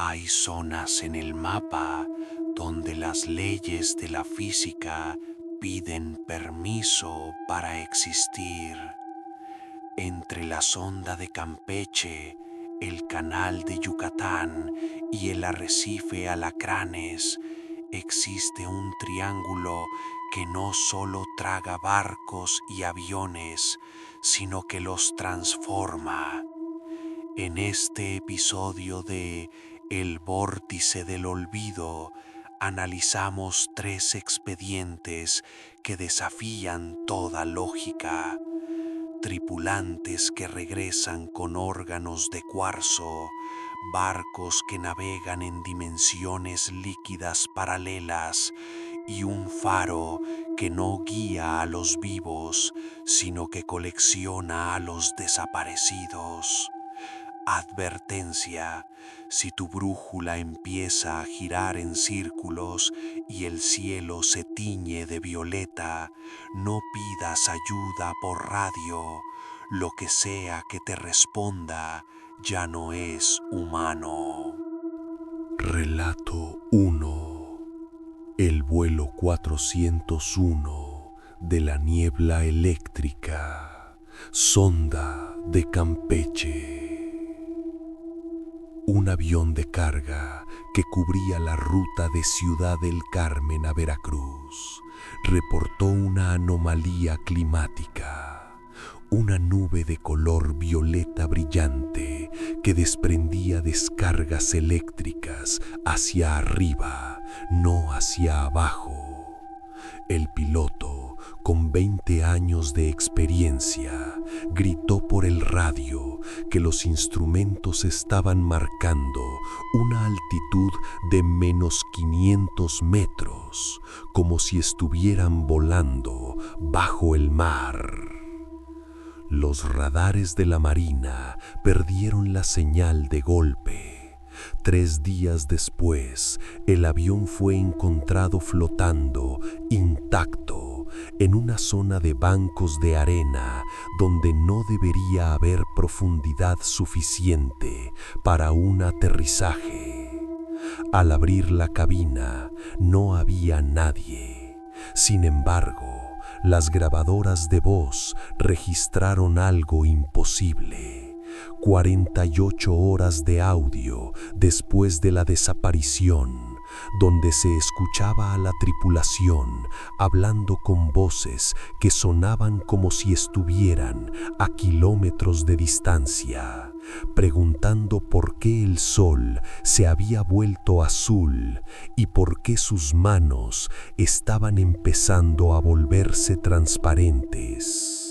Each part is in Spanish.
Hay zonas en el mapa donde las leyes de la física piden permiso para existir. Entre la sonda de Campeche, el canal de Yucatán y el arrecife Alacranes, existe un triángulo que no solo traga barcos y aviones, sino que los transforma. En este episodio de El Vórtice del Olvido, analizamos 3 expedientes que desafían toda lógica. Tripulantes que regresan con órganos de cuarzo, barcos que navegan en dimensiones líquidas paralelas y un faro que no guía a los vivos, sino que colecciona a los desaparecidos. Advertencia: si tu brújula empieza a girar en círculos y el cielo se tiñe de violeta, no pidas ayuda por radio. Lo que sea que te responda ya no es humano. Relato 1. El vuelo 401 de la niebla eléctrica. Sonda de Campeche. Un avión de carga que cubría la ruta de Ciudad del Carmen a Veracruz reportó una anomalía climática, una nube de color violeta brillante que desprendía descargas eléctricas hacia arriba, no hacia abajo. El piloto, con 20 años de experiencia, gritó por el radio que los instrumentos estaban marcando una altitud de menos 500 metros, como si estuvieran volando bajo el mar. Los radares de la Marina perdieron la señal de golpe. 3 días después, el avión fue encontrado flotando intacto en una zona de bancos de arena donde no debería haber profundidad suficiente para un aterrizaje. Al abrir la cabina, no había nadie. Sin embargo, las grabadoras de voz registraron algo imposible. 48 horas de audio después de la desaparición, donde se escuchaba a la tripulación hablando con voces que sonaban como si estuvieran a kilómetros de distancia, preguntando por qué el sol se había vuelto azul y por qué sus manos estaban empezando a volverse transparentes.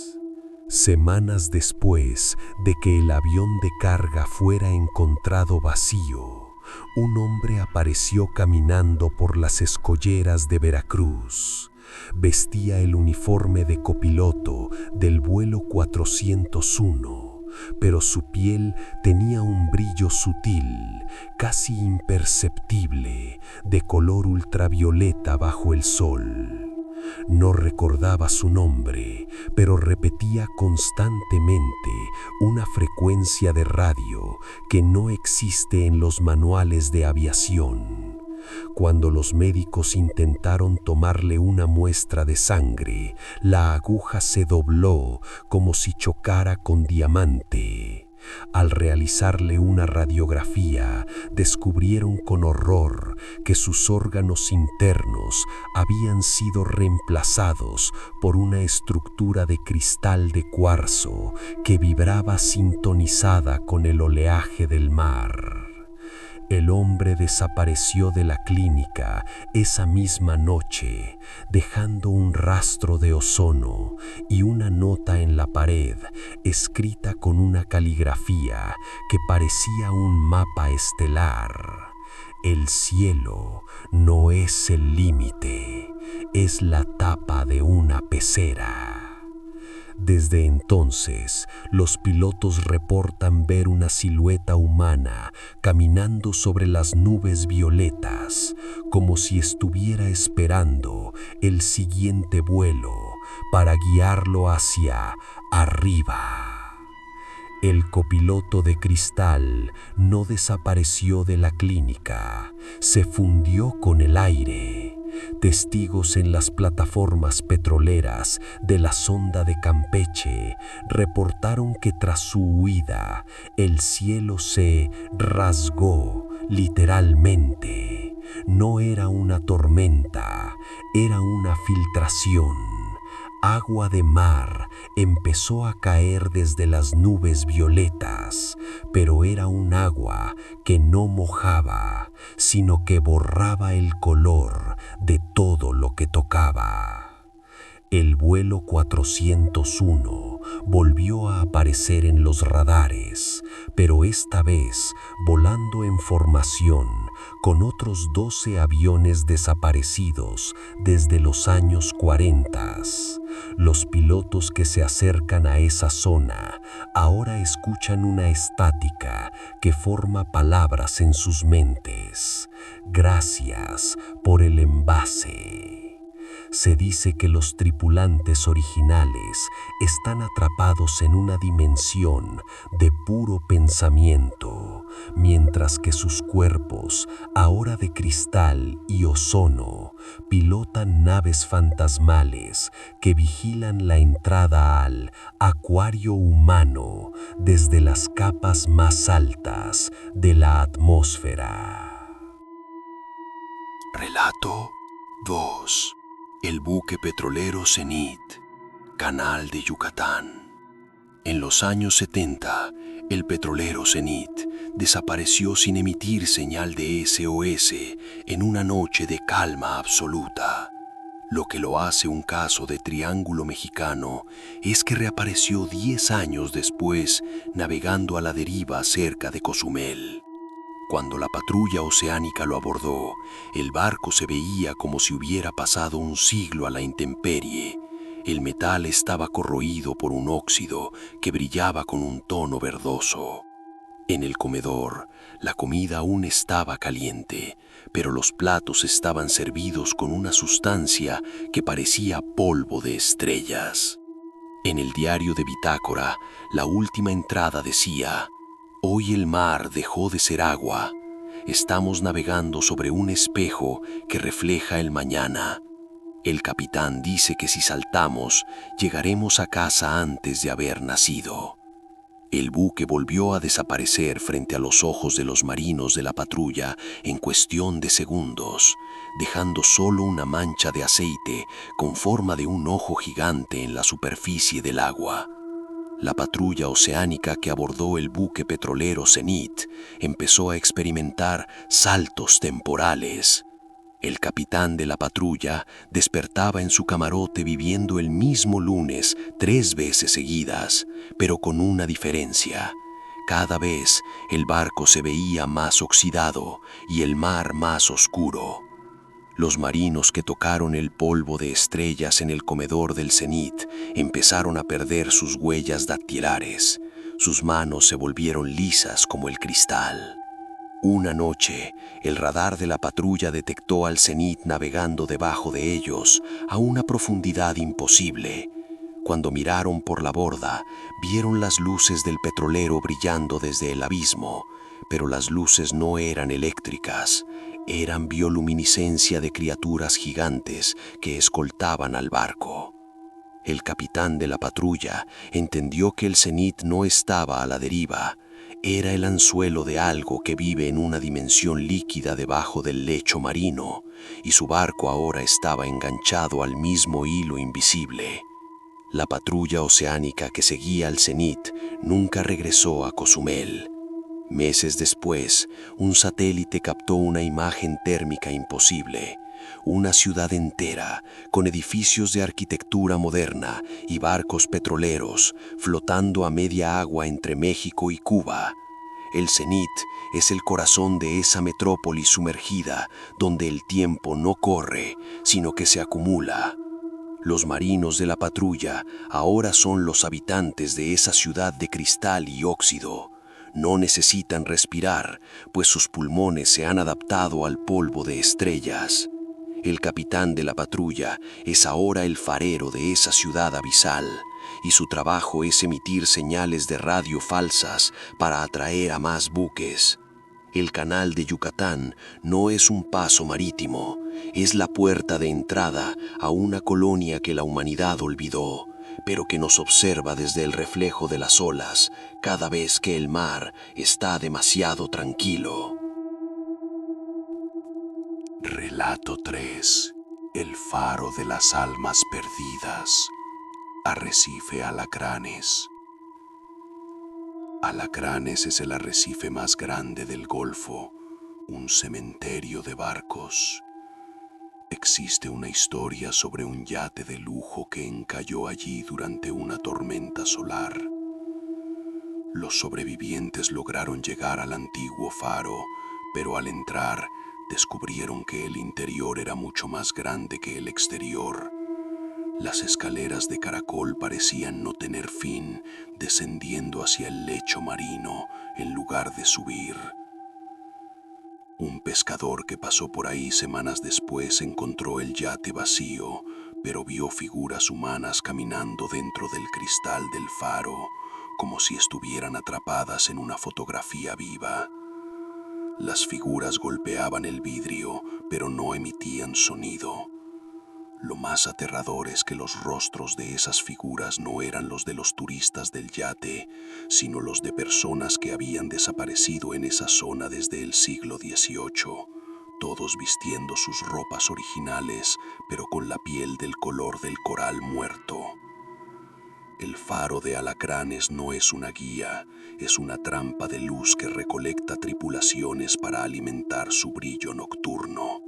Semanas después de que el avión de carga fuera encontrado vacío, un hombre apareció caminando por las escolleras de Veracruz. Vestía el uniforme de copiloto del vuelo 401, pero su piel tenía un brillo sutil, casi imperceptible, de color ultravioleta bajo el sol. No recordaba su nombre, pero repetía constantemente una frecuencia de radio que no existe en los manuales de aviación. Cuando los médicos intentaron tomarle una muestra de sangre, la aguja se dobló como si chocara con diamante. Al realizarle una radiografía, descubrieron con horror que sus órganos internos habían sido reemplazados por una estructura de cristal de cuarzo que vibraba sintonizada con el oleaje del mar. El hombre desapareció de la clínica esa misma noche, dejando un rastro de ozono y una nota en la pared escrita con una caligrafía que parecía un mapa estelar. El cielo no es el límite, es la tapa de una pecera. Desde entonces, los pilotos reportan ver una silueta humana caminando sobre las nubes violetas, como si estuviera esperando el siguiente vuelo para guiarlo hacia arriba. El copiloto de cristal no desapareció de la clínica, se fundió con el aire. Testigos en las plataformas petroleras de la sonda de Campeche reportaron que tras su huida, el cielo se rasgó literalmente. No era una tormenta, era una filtración. Agua de mar empezó a caer desde las nubes violetas, pero era un agua que no mojaba, sino que borraba el color de todo lo que tocaba. El vuelo 401 volvió a aparecer en los radares, pero esta vez volando en formación con otros 12 aviones desaparecidos desde los años 40. Los pilotos que se acercan a esa zona ahora escuchan una estática que forma palabras en sus mentes. Gracias por el envase. Se dice que los tripulantes originales están atrapados en una dimensión de puro pensamiento, mientras que sus cuerpos, ahora de cristal y ozono, pilotan naves fantasmales que vigilan la entrada al acuario humano desde las capas más altas de la atmósfera. Relato 2. El buque petrolero Zenit, Canal de Yucatán. En los años 70, el petrolero Zenit desapareció sin emitir señal de SOS en una noche de calma absoluta. Lo que lo hace un caso de triángulo mexicano es que reapareció 10 años después navegando a la deriva cerca de Cozumel. Cuando la patrulla oceánica lo abordó, el barco se veía como si hubiera pasado un siglo a la intemperie. El metal estaba corroído por un óxido que brillaba con un tono verdoso. En el comedor, la comida aún estaba caliente, pero los platos estaban servidos con una sustancia que parecía polvo de estrellas. En el diario de bitácora, la última entrada decía: «Hoy el mar dejó de ser agua. Estamos navegando sobre un espejo que refleja el mañana. El capitán dice que si saltamos, llegaremos a casa antes de haber nacido». El buque volvió a desaparecer frente a los ojos de los marinos de la patrulla en cuestión de segundos, dejando solo una mancha de aceite con forma de un ojo gigante en la superficie del agua. La patrulla oceánica que abordó el buque petrolero Zenit empezó a experimentar saltos temporales. El capitán de la patrulla despertaba en su camarote viviendo el mismo lunes 3 veces seguidas, pero con una diferencia. Cada vez el barco se veía más oxidado y el mar más oscuro. Los marinos que tocaron el polvo de estrellas en el comedor del Zenit empezaron a perder sus huellas dactilares. Sus manos se volvieron lisas como el cristal. Una noche, el radar de la patrulla detectó al Zenit navegando debajo de ellos a una profundidad imposible. Cuando miraron por la borda, vieron las luces del petrolero brillando desde el abismo, pero las luces no eran eléctricas, eran bioluminiscencia de criaturas gigantes que escoltaban al barco. El capitán de la patrulla entendió que el Zenit no estaba a la deriva. Era el anzuelo de algo que vive en una dimensión líquida debajo del lecho marino, y su barco ahora estaba enganchado al mismo hilo invisible. La patrulla oceánica que seguía al Zenit nunca regresó a Cozumel. Meses después, un satélite captó una imagen térmica imposible. Una ciudad entera, con edificios de arquitectura moderna y barcos petroleros, flotando a media agua entre México y Cuba. El Zenit es el corazón de esa metrópoli sumergida, donde el tiempo no corre, sino que se acumula. Los marinos de la patrulla ahora son los habitantes de esa ciudad de cristal y óxido. No necesitan respirar, pues sus pulmones se han adaptado al polvo de estrellas. El capitán de la patrulla es ahora el farero de esa ciudad abisal, y su trabajo es emitir señales de radio falsas para atraer a más buques. El canal de Yucatán no es un paso marítimo, es la puerta de entrada a una colonia que la humanidad olvidó, pero que nos observa desde el reflejo de las olas cada vez que el mar está demasiado tranquilo. Relato 3. El faro de las almas perdidas. Arrecife Alacranes. Alacranes es el arrecife más grande del Golfo, un cementerio de barcos. Existe una historia sobre un yate de lujo que encalló allí durante una tormenta solar. Los sobrevivientes lograron llegar al antiguo faro, pero al entrar descubrieron que el interior era mucho más grande que el exterior. Las escaleras de caracol parecían no tener fin, descendiendo hacia el lecho marino en lugar de subir. Un pescador que pasó por ahí semanas después encontró el yate vacío, pero vio figuras humanas caminando dentro del cristal del faro, como si estuvieran atrapadas en una fotografía viva. Las figuras golpeaban el vidrio, pero no emitían sonido. Lo más aterrador es que los rostros de esas figuras no eran los de los turistas del yate, sino los de personas que habían desaparecido en esa zona desde el siglo XVIII, todos vistiendo sus ropas originales, pero con la piel del color del coral muerto. El faro de Alacranes no es una guía, es una trampa de luz que recolecta tripulaciones para alimentar su brillo nocturno.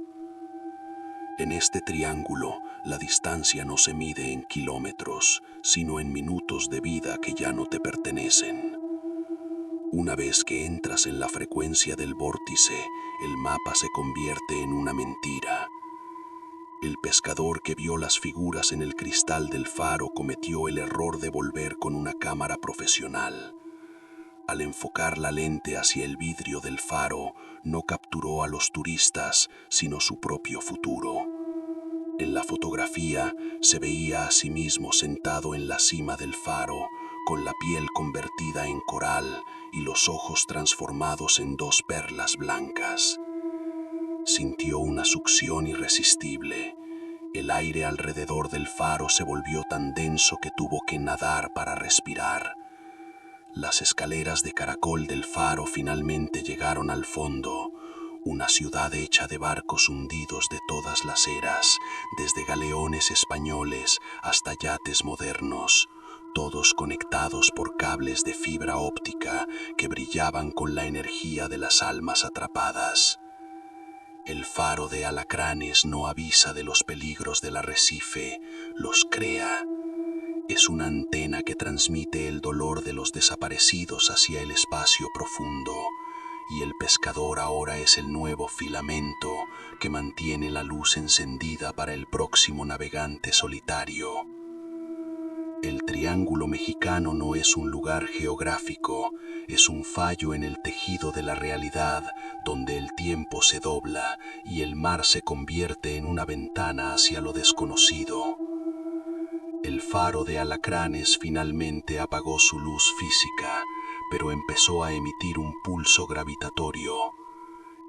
En este triángulo, la distancia no se mide en kilómetros, sino en minutos de vida que ya no te pertenecen. Una vez que entras en la frecuencia del vórtice, el mapa se convierte en una mentira. El pescador que vio las figuras en el cristal del faro cometió el error de volver con una cámara profesional. Al enfocar la lente hacia el vidrio del faro, no capturó a los turistas, sino su propio futuro. En la fotografía se veía a sí mismo sentado en la cima del faro, con la piel convertida en coral y los ojos transformados en dos perlas blancas. Sintió una succión irresistible. El aire alrededor del faro se volvió tan denso que tuvo que nadar para respirar. Las escaleras de caracol del faro finalmente llegaron al fondo, una ciudad hecha de barcos hundidos de todas las eras, desde galeones españoles hasta yates modernos, todos conectados por cables de fibra óptica que brillaban con la energía de las almas atrapadas. El faro de Alacranes no avisa de los peligros del arrecife, los crea. Es una antena que transmite el dolor de los desaparecidos hacia el espacio profundo, y el pescador ahora es el nuevo filamento que mantiene la luz encendida para el próximo navegante solitario. El Triángulo Mexicano no es un lugar geográfico, es un fallo en el tejido de la realidad donde el tiempo se dobla y el mar se convierte en una ventana hacia lo desconocido. El faro de Alacranes finalmente apagó su luz física, pero empezó a emitir un pulso gravitatorio.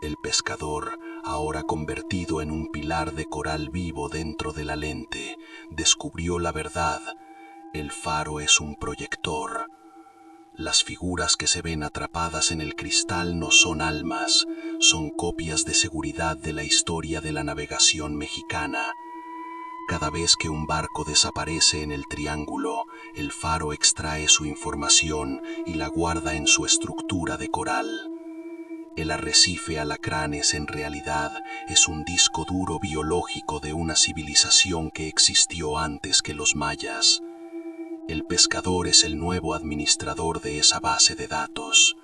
El pescador, ahora convertido en un pilar de coral vivo dentro de la lente, descubrió la verdad. El faro es un proyector. Las figuras que se ven atrapadas en el cristal no son almas, son copias de seguridad de la historia de la navegación mexicana. Cada vez que un barco desaparece en el triángulo, el faro extrae su información y la guarda en su estructura de coral. El arrecife Alacranes en realidad es un disco duro biológico de una civilización que existió antes que los mayas. El pescador es el nuevo administrador de esa base de datos.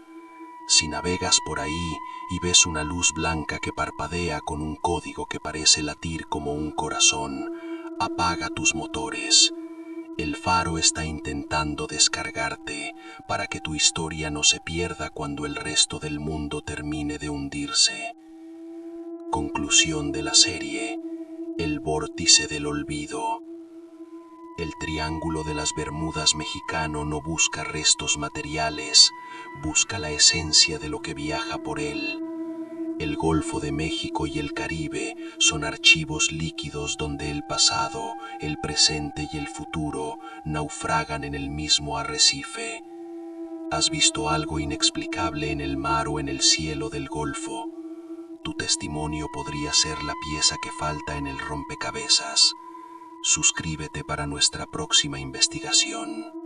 Si navegas por ahí y ves una luz blanca que parpadea con un código que parece latir como un corazón, apaga tus motores. El faro está intentando descargarte para que tu historia no se pierda cuando el resto del mundo termine de hundirse. Conclusión de la serie: El vórtice del olvido. El Triángulo de las Bermudas mexicano no busca restos materiales, busca la esencia de lo que viaja por él. El Golfo de México y el Caribe son archivos líquidos donde el pasado, el presente y el futuro naufragan en el mismo arrecife. ¿Has visto algo inexplicable en el mar o en el cielo del Golfo? Tu testimonio podría ser la pieza que falta en el rompecabezas. Suscríbete para nuestra próxima investigación.